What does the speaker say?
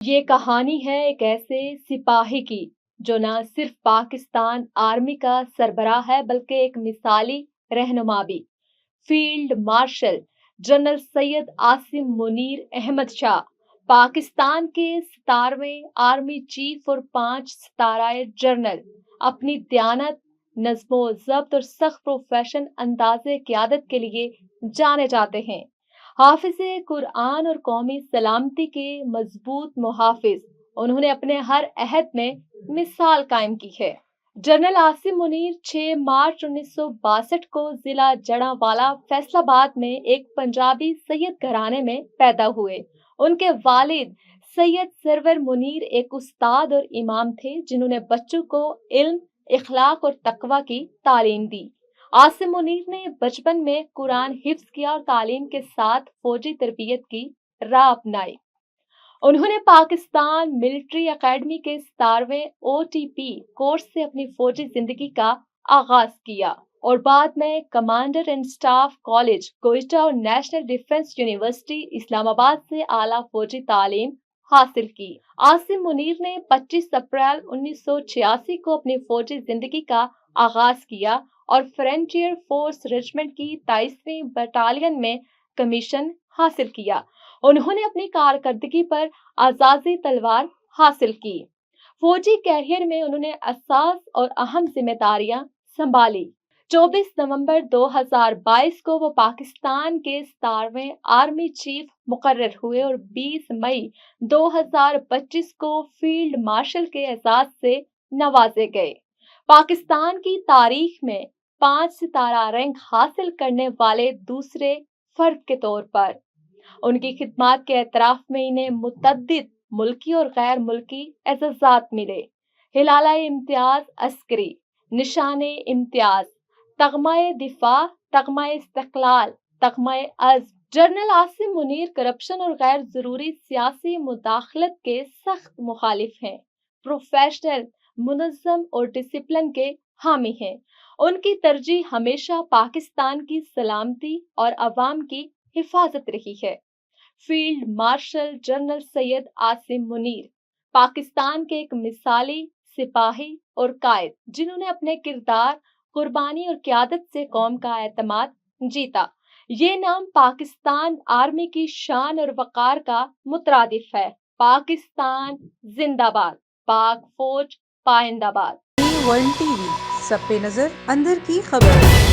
یہ کہانی ہے ایک ایسے سپاہی کی جو نہ صرف پاکستان آرمی کا سربراہ ہے بلکہ ایک مثالی رہنما بھی۔ Field marshal general Syed Asim Munir Ahmad Shah Pakistan کے 17ویں آرمی چیف اور 5 ستارہ جنرل اپنی دیانت، نظم و ضبط اور سخت پروفیشن انداز قیادت کے لیے جانے جاتے ہیں۔ حافظ قرآن اور قومی سلامتی کے مضبوط محافظ، انہوں نے اپنے ہر عہد میں مثال قائم کی ہے۔ جنرل عاصم منیر 6 مارچ 1962 کو ضلع جڑاں فیصل آباد میں ایک پنجابی سید گھرانے میں پیدا ہوئے۔ ان کے والد سید سرور منیر ایک استاد اور امام تھے جنہوں نے بچوں کو علم، اخلاق اور تقوی کی تعلیم دی۔ عاصم منیر نے بچپن میں قرآن حفظ کیا اور تعلیم کے ساتھ فوجی تربیت کی راہ اپنائی۔ انہوں نے پاکستان ملٹری اکیڈمی کے 17ویں OTP کورس سے اپنی فوجی زندگی کا آغاز کیا اور بعد میں commander and staff college Quetta اور نیشنل ڈیفنس یونیورسٹی اسلام آباد سے اعلیٰ فوجی تعلیم حاصل کی۔ عاصم منیر نے 25 اپریل 1986 کو اپنی فوجی زندگی کا آغاز کیا اور فرنٹیئر فورس ریجمنٹ کی 23ویں بٹالین میں کمیشن حاصل کیا۔ انہوں نے اپنی کارکردگی پر اعزازی تلوار حاصل کی۔ فوجی کیریئر میں انہوں نے اساس اور اہم ذمہ داریاں سنبھالی۔ 24 نومبر 2022 کو وہ پاکستان کے 17ویں آرمی چیف مقرر ہوئے اور 20 مئی 2025 کو فیلڈ مارشل کے اعزاز سے نوازے گئے۔ پاکستان کی تاریخ میں 5 ستارہ رینک حاصل کرنے والے دوسرے فرد کے طور پر ان کی خدمات کے اعتراف میں انہیں متعدد ملکی اور غیر ملکی اعزازات ملے۔ ہلالہ امتیاز عسکری، نشان امتیاز، تغمہ دفاع، تغمہ استقلال، تغمہ عزم۔ جنرل عاصم منیر کرپشن اور غیر ضروری سیاسی مداخلت کے سخت مخالف ہیں، پروفیشنل، منظم اور ڈسپلن کے حامی ہیں۔ ان کی ترجیح ہمیشہ پاکستان کی سلامتی اور عوام کی حفاظت رہی ہے۔ Field marshal general Syed Asim Munir Pakistan کے ایک مثالی سپاہی اور قائد جنہوں نے اپنے کردار، قربانی اور قیادت سے قوم کا اعتماد جیتا۔ یہ نام پاکستان آرمی کی شان اور وقار کا مترادف ہے۔ پاکستان زندہ باد، پاک فوج پائندہ باد۔ ورلڈ ٹی وی، سب پہ نظر، اندر کی خبر۔